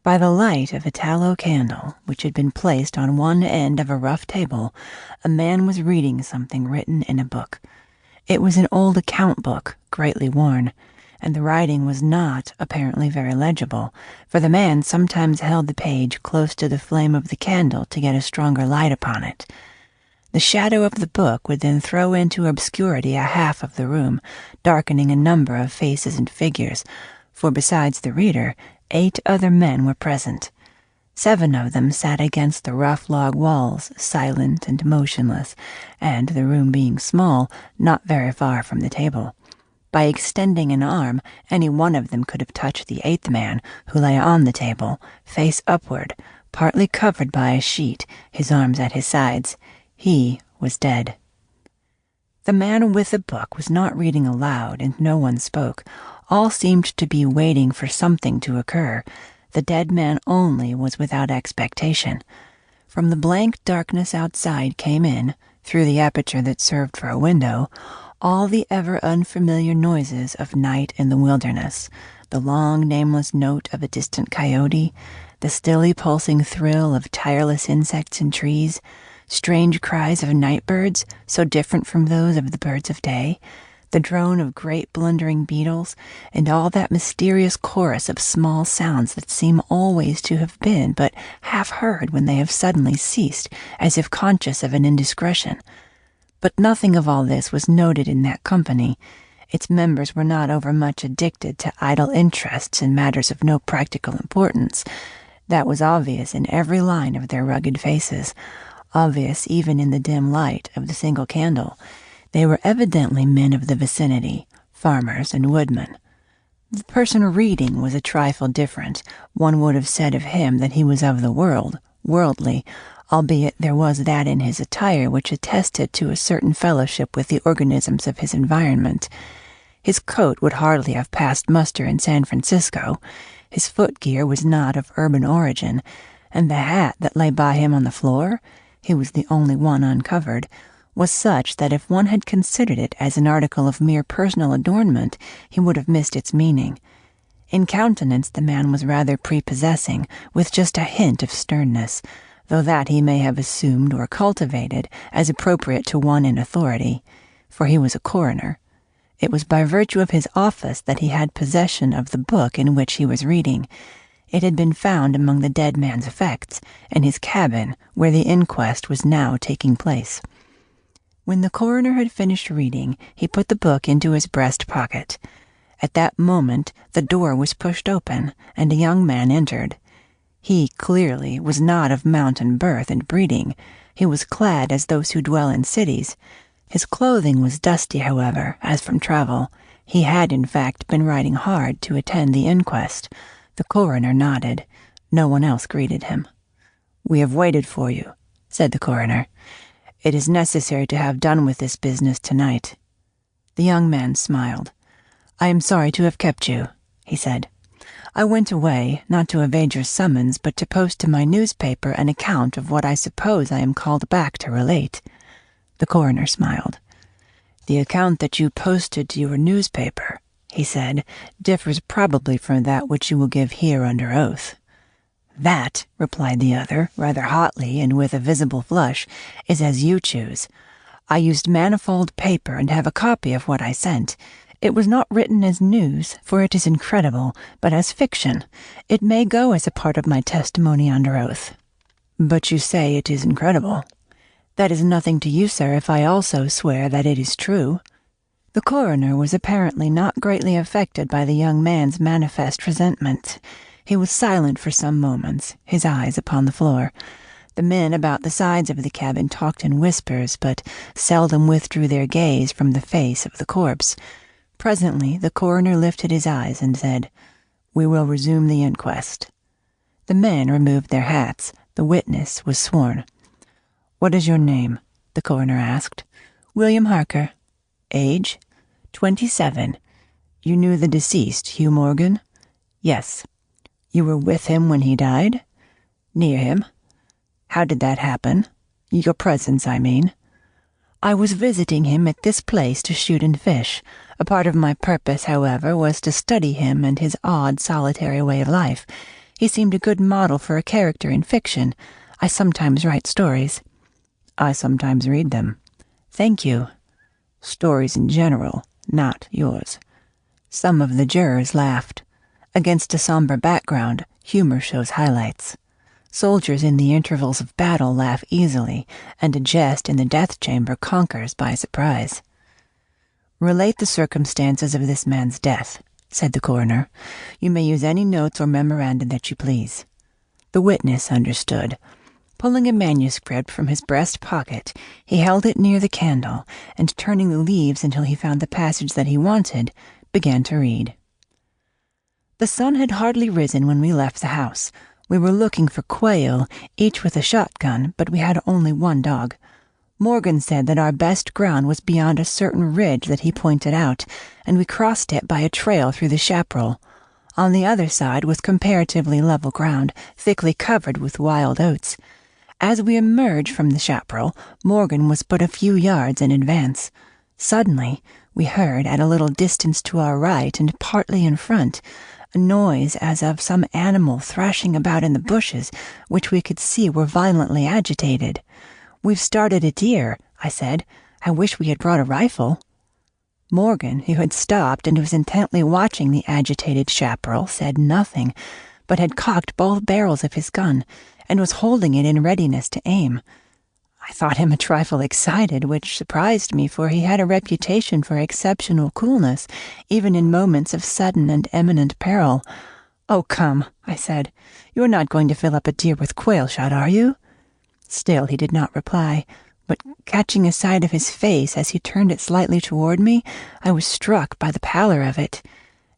By the light of a tallow candle, which had been placed on one end of a rough table, a man was reading something written in a book. It was an old account book, greatly worn, and the writing was not apparently very legible, for the man sometimes held the page close to the flame of the candle to get a stronger light upon it. The shadow of the book would then throw into obscurity a half of the room, darkening a number of faces and figures, for besides the reader, 8 other men were present. 7 of them sat against the rough log walls, silent and motionless, and, the room being small, not very far from the table. By extending an arm, any one of them could have touched the 8th man, who lay on the table, face upward, partly covered by a sheet, his arms at his sides. He was dead. The man with the book was not reading aloud, and no one spoke. All seemed to be waiting for something to occur. The dead man only was without expectation. From the blank darkness outside came in, through the aperture that served for a window, all the ever unfamiliar noises of night in the wilderness, the long nameless note of a distant coyote, the stilly pulsing thrill of tireless insects in trees, strange cries of nightbirds, so different from those of the birds of day, the drone of great blundering beetles, and all that mysterious chorus of small sounds that seem always to have been but half heard when they have suddenly ceased, as if conscious of an indiscretion. But nothing of all this was noted in that company. Its members were not overmuch addicted to idle interests in matters of no practical importance. That was obvious in every line of their rugged faces, obvious even in the dim light of the single candle. They were evidently men of the vicinity, farmers and woodmen. The person reading was a trifle different. One would have said of him that he was of the world, worldly, albeit there was that in his attire which attested to a certain fellowship with the organisms of his environment. His coat would hardly have passed muster in San Francisco. His footgear was not of urban origin, and the hat that lay by him on the floor, he was the only one uncovered, was such that if one had considered it as an article of mere personal adornment, he would have missed its meaning. In countenance the man was rather prepossessing, with just a hint of sternness, though that he may have assumed or cultivated as appropriate to one in authority, for he was a coroner. It was by virtue of his office that he had possession of the book in which he was reading. It had been found among the dead man's effects, in his cabin, where the inquest was now taking place. When the coroner had finished reading, he put the book into his breast pocket. At that moment, the door was pushed open, and a young man entered. He, clearly, was not of mountain birth and breeding. He was clad as those who dwell in cities. His clothing was dusty, however, as from travel. He had, in fact, been riding hard to attend the inquest. The coroner nodded. No one else greeted him. "We have waited for you," said the coroner. "It is necessary to have done with this business tonight." The young man smiled. "I am sorry to have kept you," he said. "I went away, not to evade your summons, but to post to my newspaper an account of what I suppose I am called back to relate." The coroner smiled. "The account that you posted to your newspaper," he said, "differs probably from that which you will give here under oath." "That," replied the other, rather hotly and with a visible flush, "is as you choose. I used manifold paper and have a copy of what I sent. It was not written as news, for it is incredible, but as fiction. It may go as a part of my testimony under oath." "But you say it is incredible." "That is nothing to you, sir, if I also swear that it is true." The coroner was apparently not greatly affected by the young man's manifest resentment. He was silent for some moments, his eyes upon the floor. The men about the sides of the cabin talked in whispers, but seldom withdrew their gaze from the face of the corpse. Presently the coroner lifted his eyes and said, "We will resume the inquest." The men removed their hats. The witness was sworn. "What is your name?" the coroner asked. "William Harker." "Age?" 27. "You knew the deceased, Hugh Morgan?" "Yes." "You were with him when he died?" "Near him." "How did that happen? Your presence, I mean." "I was visiting him at this place to shoot and fish. A part of my purpose, however, was to study him and his odd, solitary way of life. He seemed a good model for a character in fiction. I sometimes write stories. I sometimes read them. Thank you. Stories in general, not yours. Some of the jurors laughed. Against a somber background, humor shows highlights. Soldiers in the intervals of battle laugh easily, and a jest in the death chamber conquers by surprise. Relate the circumstances of this man's death, said the coroner. You may use any notes or memoranda that you please. The witness understood. Pulling a manuscript from his breast pocket, he held it near the candle, and turning the leaves until he found the passage that he wanted, began to read. The sun had hardly risen when we left the house. We were looking for quail, each with a shotgun, but we had only one dog. Morgan said that our best ground was beyond a certain ridge that he pointed out, and we crossed it by a trail through the chaparral. On the other side was comparatively level ground, thickly covered with wild oats. As we emerged from the chaparral, Morgan was but a few yards in advance. Suddenly, we heard, at a little distance to our right and partly in front, a noise as of some animal thrashing about in the bushes, which we could see were violently agitated. We've started a deer, I said. I wish we had brought a rifle. Morgan, who had stopped and was intently watching the agitated chaparral, said nothing, but had cocked both barrels of his gun, and was holding it in readiness to aim. I thought him a trifle excited, which surprised me, for he had a reputation for exceptional coolness, even in moments of sudden and imminent peril. "Oh, come," I said. "You are not going to fill up a deer with quail shot, are you?" Still he did not reply, but catching a sight of his face as he turned it slightly toward me, I was struck by the pallor of it.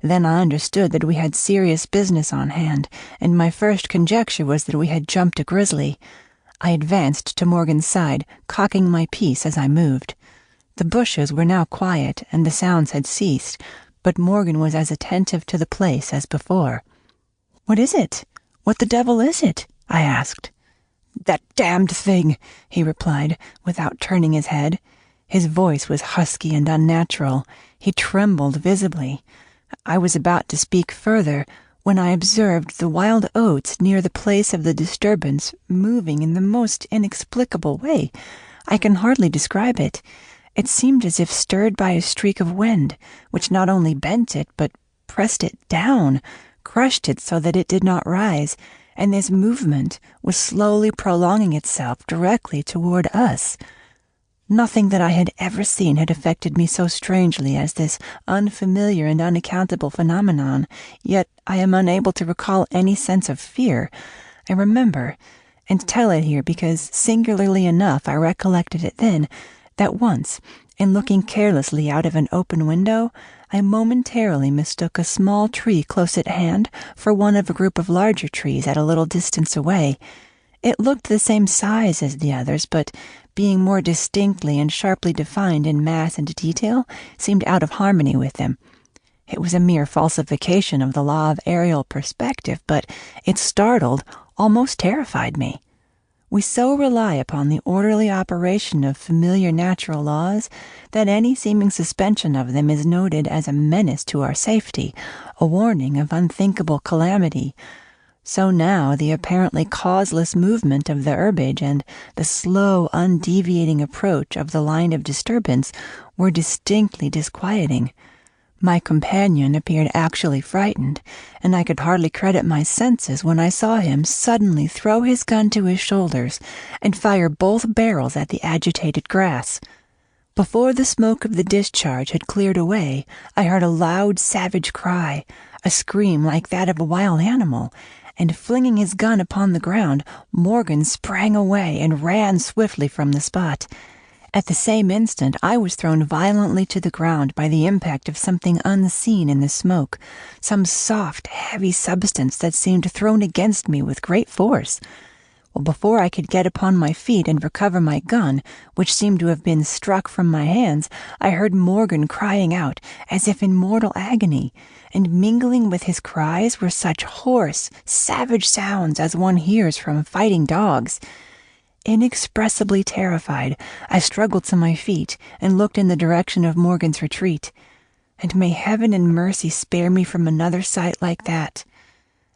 Then I understood that we had serious business on hand, and my first conjecture was that we had jumped a grizzly. I advanced to Morgan's side, cocking my piece as I moved. The bushes were now quiet, and the sounds had ceased, but Morgan was as attentive to the place as before. "What is it? What the devil is it?" I asked. "That damned thing," he replied, without turning his head. His voice was husky and unnatural. He trembled visibly. I was about to speak further when I observed the wild oats near the place of the disturbance moving in the most inexplicable way. I can hardly describe it. It seemed as if stirred by a streak of wind, which not only bent it, but pressed it down, crushed it so that it did not rise, and this movement was slowly prolonging itself directly toward us. Nothing that I had ever seen had affected me so strangely as this unfamiliar and unaccountable phenomenon, yet I am unable to recall any sense of fear. I remember, and tell it here because, singularly enough, I recollected it then, that once, in looking carelessly out of an open window, I momentarily mistook a small tree close at hand for one of a group of larger trees at a little distance away. It looked the same size as the others, but, being more distinctly and sharply defined in mass and detail, seemed out of harmony with them. It was a mere falsification of the law of aerial perspective, but it startled, almost terrified me. We so rely upon the orderly operation of familiar natural laws that any seeming suspension of them is noted as a menace to our safety, a warning of unthinkable calamity. So now the apparently causeless movement of the herbage and the slow, undeviating approach of the line of disturbance were distinctly disquieting. My companion appeared actually frightened, and I could hardly credit my senses when I saw him suddenly throw his gun to his shoulders and fire both barrels at the agitated grass. Before the smoke of the discharge had cleared away, I heard a loud, savage cry, a scream like that of a wild animal, and flinging his gun upon the ground, Morgan sprang away and ran swiftly from the spot. At the same instant, I was thrown violently to the ground by the impact of something unseen in the smoke, some soft, heavy substance that seemed thrown against me with great force. Well, before I could get upon my feet and recover my gun, which seemed to have been struck from my hands, I heard Morgan crying out, as if in mortal agony, and mingling with his cries were such hoarse, savage sounds as one hears from fighting dogs. Inexpressibly terrified, I struggled to my feet and looked in the direction of Morgan's retreat. And may heaven in mercy spare me from another sight like that.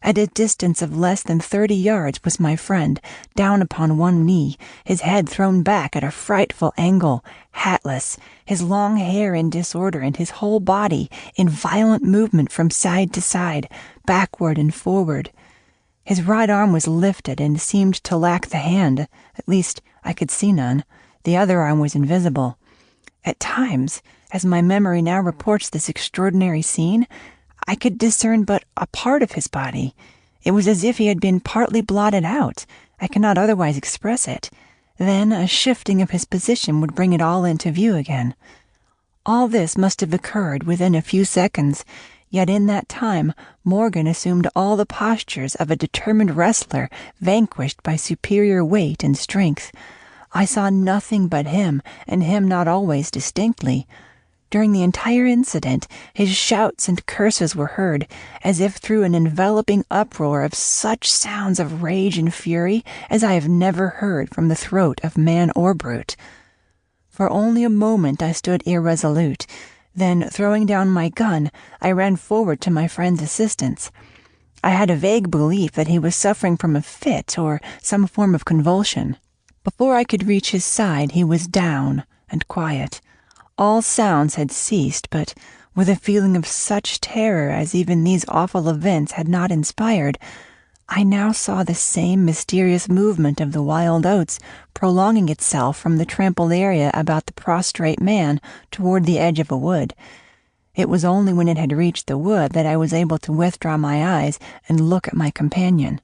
At a distance of less than 30 yards was my friend, down upon one knee, his head thrown back at a frightful angle, hatless, his long hair in disorder and his whole body in violent movement from side to side, backward and forward. His right arm was lifted and seemed to lack the hand. At least, I could see none. The other arm was invisible. At times, as my memory now reports this extraordinary scene, I could discern but a part of his body. It was as if he had been partly blotted out. I cannot otherwise express it. Then a shifting of his position would bring it all into view again. All this must have occurred within a few seconds, yet in that time Morgan assumed all the postures of a determined wrestler vanquished by superior weight and strength. I saw nothing but him, and him not always distinctly. During the entire incident, his shouts and curses were heard, as if through an enveloping uproar of such sounds of rage and fury as I have never heard from the throat of man or brute. For only a moment I stood irresolute. Then, throwing down my gun, I ran forward to my friend's assistance. I had a vague belief that he was suffering from a fit or some form of convulsion. Before I could reach his side, he was down and quiet. All sounds had ceased, but with a feeling of such terror as even these awful events had not inspired, I now saw the same mysterious movement of the wild oats prolonging itself from the trampled area about the prostrate man toward the edge of a wood. It was only when it had reached the wood that I was able to withdraw my eyes and look at my companion.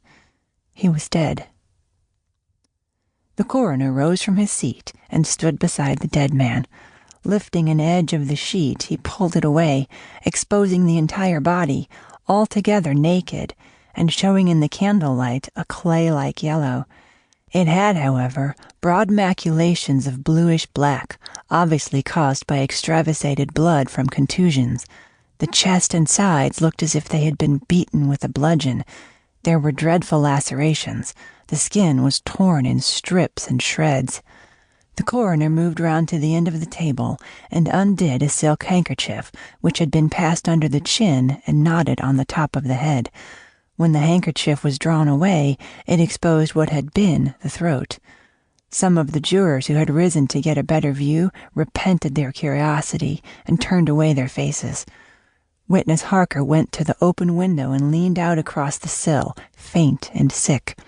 He was dead. The coroner rose from his seat and stood beside the dead man. Lifting an edge of the sheet, he pulled it away, exposing the entire body, altogether naked, and showing in the candlelight a clay-like yellow. It had, however, broad maculations of bluish-black, obviously caused by extravasated blood from contusions. The chest and sides looked as if they had been beaten with a bludgeon. There were dreadful lacerations. The skin was torn in strips and shreds. The coroner moved round to the end of the table and undid a silk handkerchief which had been passed under the chin and knotted on the top of the head. When the handkerchief was drawn away, it exposed what had been the throat. Some of the jurors who had risen to get a better view repented their curiosity and turned away their faces. Witness Harker went to the open window and leaned out across the sill, faint and sick.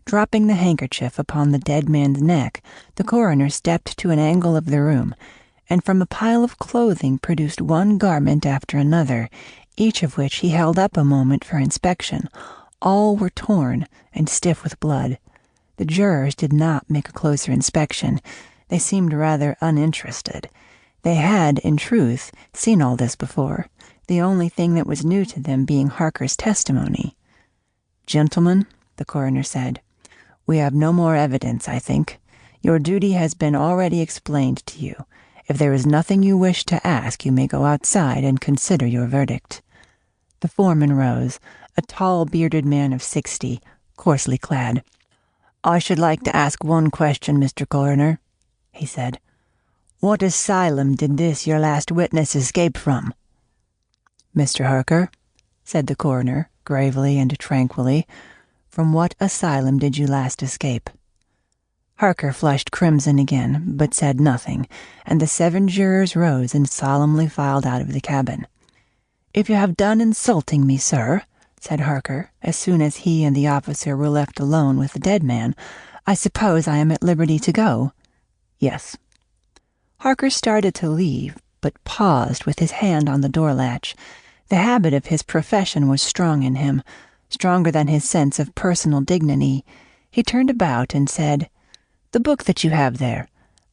Dropping the handkerchief upon the dead man's neck, the coroner stepped to an angle of the room, and from a pile of clothing produced one garment after another, each of which he held up a moment for inspection. All were torn and stiff with blood. The jurors did not make a closer inspection. They seemed rather uninterested. They had, in truth, seen all this before, the only thing that was new to them being Harker's testimony. "Gentlemen," the coroner said, "we have no more evidence, I think. Your duty has been already explained to you. If there is nothing you wish to ask, you may go outside and consider your verdict." The foreman rose, a tall, bearded man of 60, coarsely clad. "I should like to ask one question, Mr. Coroner," he said. "What asylum did this your last witness escape from?" "Mr. Harker," said the coroner, gravely and tranquilly, "from what asylum did you last escape?" Harker flushed crimson again, but said nothing, and the 7 jurors rose and solemnly filed out of the cabin. "If you have done insulting me, sir," said Harker, as soon as he and the officer were left alone with the dead man, "I suppose I am at liberty to go?" "Yes." Harker started to leave, but paused with his hand on the door latch. The habit of his profession was strong in him, stronger than his sense of personal dignity. He turned about and said, "The book that you have there,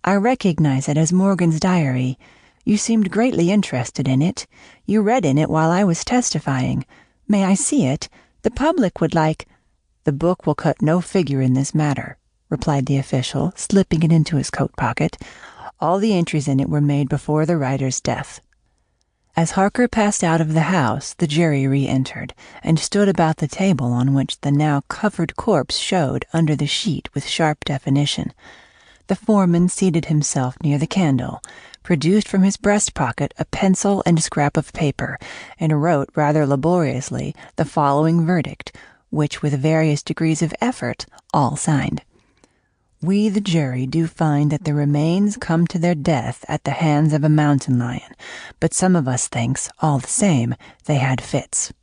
I recognize it as Morgan's diary. You seemed greatly interested in it. You read in it while I was testifying. May I see it? The public would like—" "The book will cut no figure in this matter," replied the official, slipping it into his coat pocket. "All the entries in it were made before the writer's death." As Harker passed out of the house, the jury re-entered, and stood about the table on which the now covered corpse showed under the sheet with sharp definition. The foreman seated himself near the candle, produced from his breast pocket a pencil and a scrap of paper, and wrote rather laboriously the following verdict, which, with various degrees of effort, all signed. We, the jury, do find that the remains come to their death at the hands of a mountain lion, but some of us thinks, all the same, they had fits.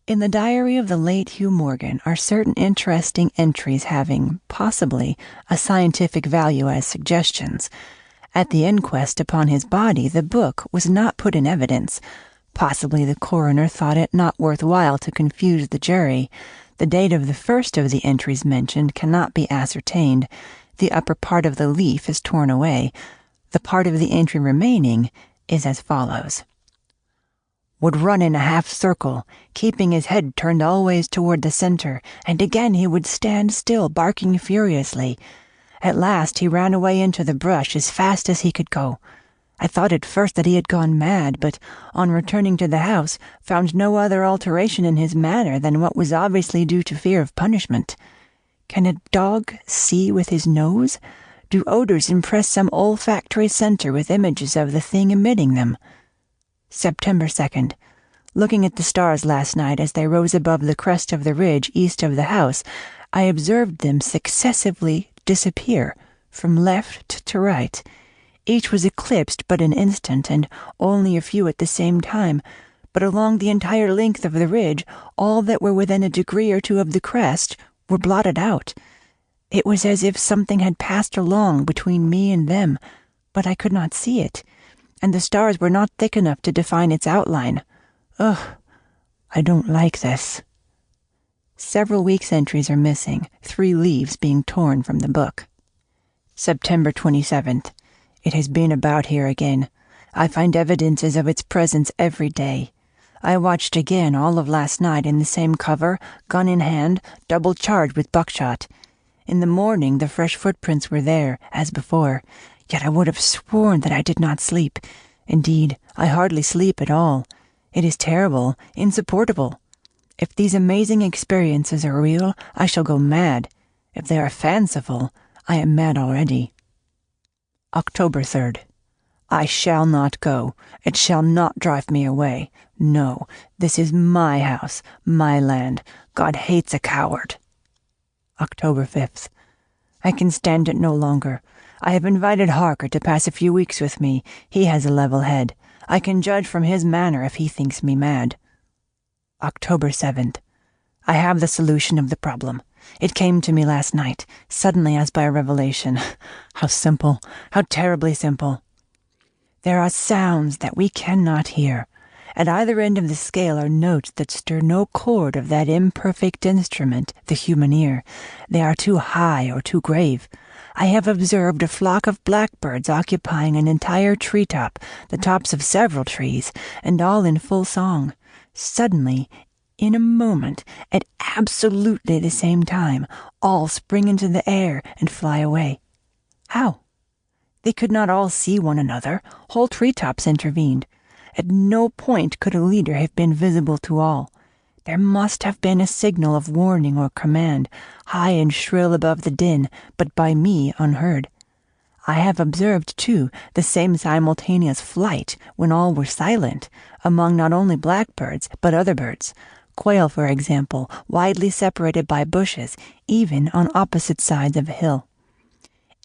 In the diary of the late Hugh Morgan are certain interesting entries having, possibly, a scientific value as suggestions. At the inquest upon his body, the book was not put in evidence. Possibly the coroner thought it not worth while to confuse the jury. The date of the first of the entries mentioned cannot be ascertained. The upper part of the leaf is torn away. The part of the entry remaining is as follows. Would run in a half circle, keeping his head turned always toward the center, and again he would stand still, barking furiously. At last he ran away into the brush as fast as he could go. I thought at first that he had gone mad, but on returning to the house, found no other alteration in his manner than what was obviously due to fear of punishment. Can a dog see with his nose? Do odors impress some olfactory center with images of the thing emitting them? September 2nd. Looking at the stars last night as they rose above the crest of the ridge east of the house, I observed them successively disappear, from left to right. Each was eclipsed but an instant, and only a few at the same time, but along the entire length of the ridge, all that were within a degree or two of the crest were blotted out. It was as if something had passed along between me and them, but I could not see it, and the stars were not thick enough to define its outline. Ugh, I don't like this. Several weeks' entries are missing, 3 leaves being torn from the book. September 27th. It has been about here again. I find evidences of its presence every day. I watched again all of last night in the same cover, gun in hand, double charged with buckshot. In the morning the fresh footprints were there, as before, yet I would have sworn that I did not sleep. Indeed, I hardly sleep at all. It is terrible, insupportable. If these amazing experiences are real, I shall go mad. If they are fanciful, I am mad already. October 3rd. I shall not go. It shall not drive me away. No, this is my house, my land. God hates a coward. October 5th. I can stand it no longer. I have invited Harker to pass a few weeks with me. He has a level head. I can judge from his manner if he thinks me mad. October 7th. I have the solution of the problem. It came to me last night, suddenly as by a revelation. How simple, how terribly simple. There are sounds that we cannot hear. At either end of the scale are notes that stir no chord of that imperfect instrument, the human ear. They are too high or too grave. I have observed a flock of blackbirds occupying an entire treetop, the tops of several trees, and all in full song. Suddenly, in a moment, at absolutely the same time, all spring into the air and fly away. How? They could not all see one another. Whole treetops intervened. At no point could a leader have been visible to all. There must have been a signal of warning or command, high and shrill above the din, but by me unheard. I have observed, too, the same simultaneous flight, when all were silent, among not only blackbirds, but other birds. Quail, for example, widely separated by bushes, even on opposite sides of a hill.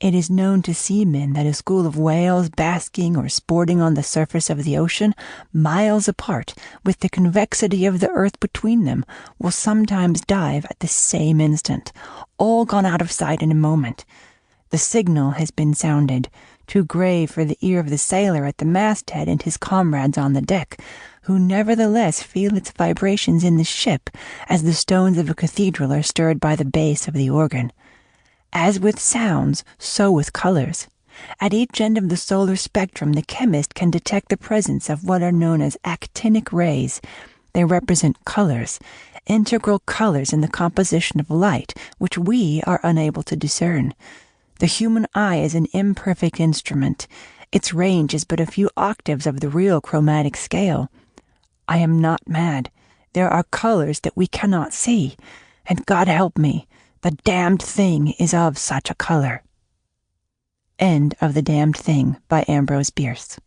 It is known to seamen that a school of whales basking or sporting on the surface of the ocean, miles apart, with the convexity of the earth between them, will sometimes dive at the same instant, all gone out of sight in a moment. The signal has been sounded, too grave for the ear of the sailor at the masthead and his comrades on the deck, who nevertheless feel its vibrations in the ship, as the stones of a cathedral are stirred by the bass of the organ. As with sounds, so with colors. At each end of the solar spectrum, the chemist can detect the presence of what are known as actinic rays. They represent colors, integral colors in the composition of light, which we are unable to discern. The human eye is an imperfect instrument. Its range is but a few octaves of the real chromatic scale. I am not mad. There are colors that we cannot see, and God help me, The damned thing is of such a color. End of The Damned Thing by Ambrose Bierce.